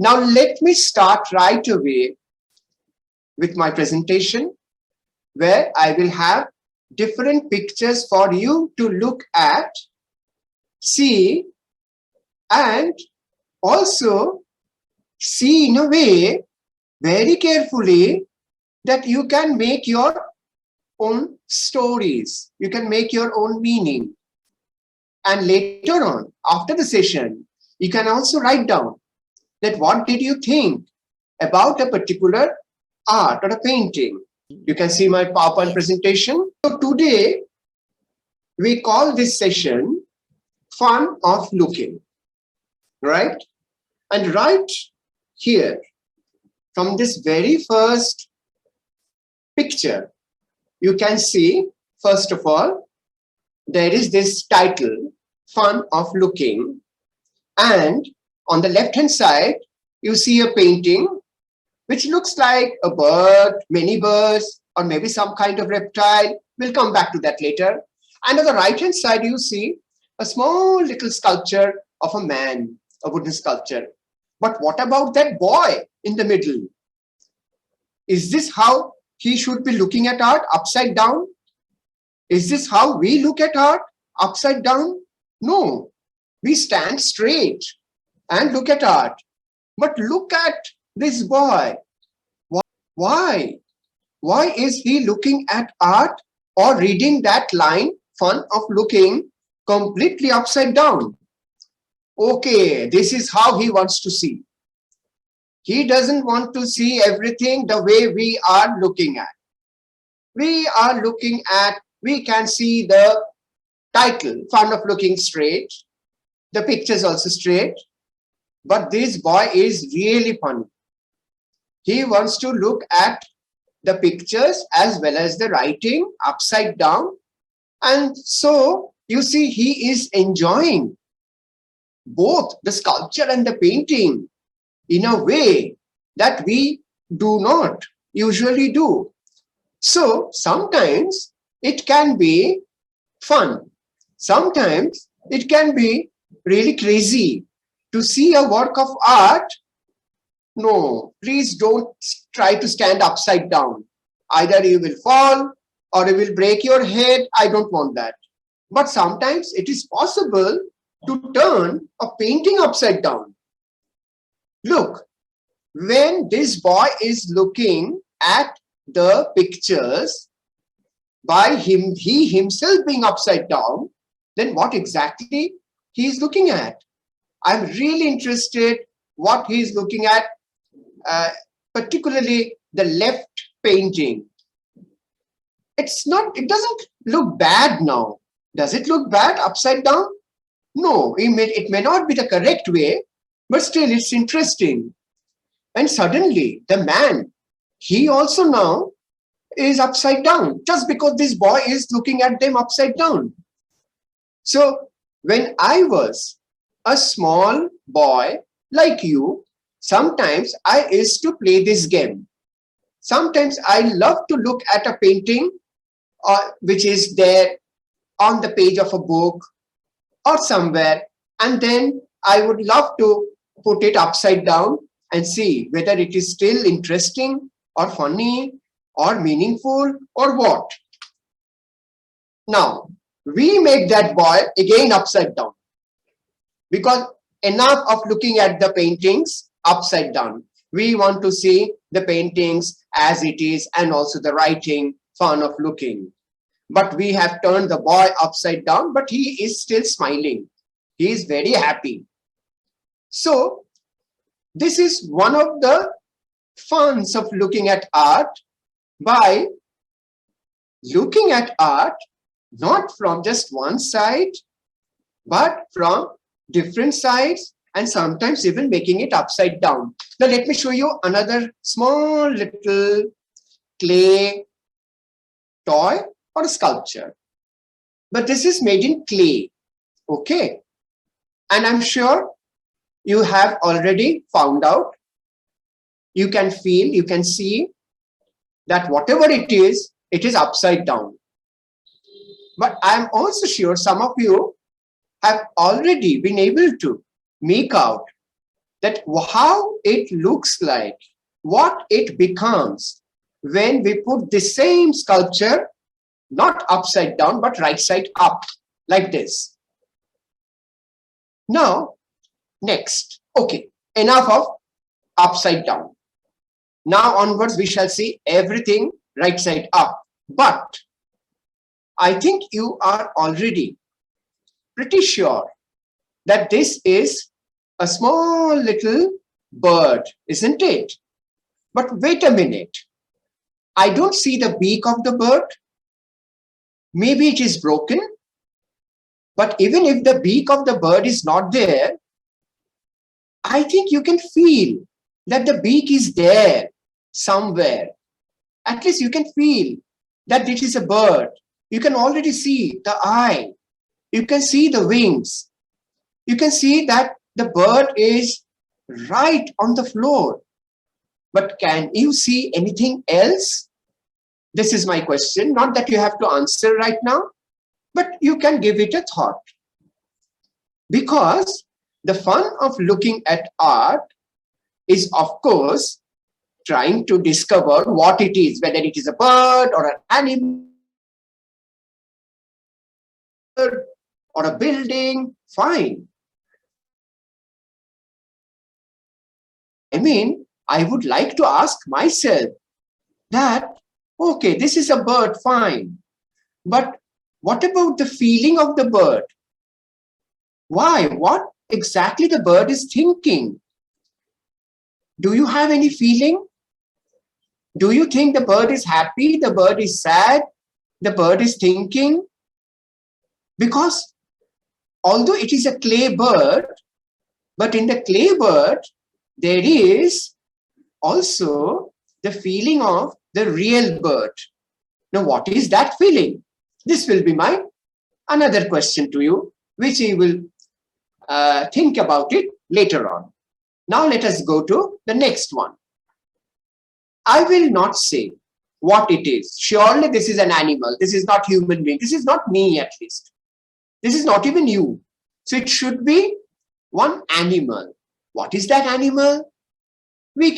Now let me start right away with my presentation, where I will have different pictures for you to look at, see, and also see in a way very carefully that you can make your own stories. You can make your own meaning. And later on, after the session, you can also write down that what did you think about a particular art or a painting. You can see my PowerPoint presentation. So today, we call this session Fun of Looking, right? And right here, from this very first picture, you can see, first of all, there is this title, Fun of Looking. And on the left-hand side, you see a painting which looks like a bird, many birds, or maybe some kind of reptile. We'll come back to that later. And on the right-hand side, you see a small little sculpture of a man, a wooden sculpture. But what about that boy in the middle? Is this how he should be looking at art, upside down? Is this how we look at art, upside down? No, we stand straight and look at art. But look at this boy. Why? Why is he looking at art or reading that line, fun of looking, completely upside down? Okay, this is how he wants to see. He doesn't want to see everything the way we are looking at. We are looking at, we can see the title, Fun of Looking Straight. The picture is also straight. But this boy is really funny. He wants to look at the pictures as well as the writing upside down. And so you see, he is enjoying both the sculpture and the painting in a way that we do not usually do. So sometimes it can be fun. Sometimes it can be really crazy to see a work of art. No, please don't try to stand upside down. Either you will fall or you will break your head. I don't want that. But sometimes it is possible to turn a painting upside down. Look, when this boy is looking at the pictures by him, he himself being upside down, then what exactly he is looking at? I'm really interested what he is looking at, particularly the left painting. It doesn't look bad now. Does it look bad upside down? No, it may not be the correct way, but still it's interesting. And suddenly the man, he also now is upside down just because this boy is looking at them upside down. So when I was a small boy like you, sometimes I used to play this game. Sometimes I love to look at a painting which is there on the page of a book or somewhere, and then I would love to put it upside down and see whether it is still interesting or funny or meaningful or what. Now, we make that boy again upside down because enough of looking at the paintings upside down. We want to see the paintings as it is and also the writing, fun of looking. But we have turned the boy upside down, but he is still smiling. He is very happy. So this is one of the funs of looking at art, by looking at art not from just one side, but from different sides, and sometimes even making it upside down. Now let me show you another small little clay toy or a sculpture. But this is made in clay, okay? And I'm sure you have already found out, you can feel, you can see that whatever it is upside down. But I'm also sure some of you have already been able to make out that how it looks like, what it becomes when we put the same sculpture not upside down but right side up, like this. Now, next, okay, enough of upside down. Now onwards we shall see everything right side up. But I think you are already pretty sure that this is a small little bird, isn't it? But wait a minute. I don't see the beak of the bird. Maybe it is broken. But even if the beak of the bird is not there, I think you can feel that the beak is there somewhere. At least you can feel that it is a bird. You can already see the eye. You can see the wings. You can see that the bird is right on the floor. But can you see anything else? This is my question. Not that you have to answer right now, but you can give it a thought. Because the fun of looking at art is, of course, trying to discover what it is, whether it is a bird or an animal or a building, fine. I mean, I would like to ask myself that, okay, this is a bird, fine. But what about the feeling of the bird? Why? What exactly the bird is thinking? Do you have any feeling? Do you think the bird is happy? The bird is sad? The bird is thinking? Because although it is a clay bird, but in the clay bird, there is also the feeling of the real bird. Now, what is that feeling? This will be my another question to you, which you will think about it later on. Now, let us go to the next one. I will not say what it is. Surely this is an animal. This is not human being. This is not me, at least. This is not even you. So it should be one animal. What is that animal?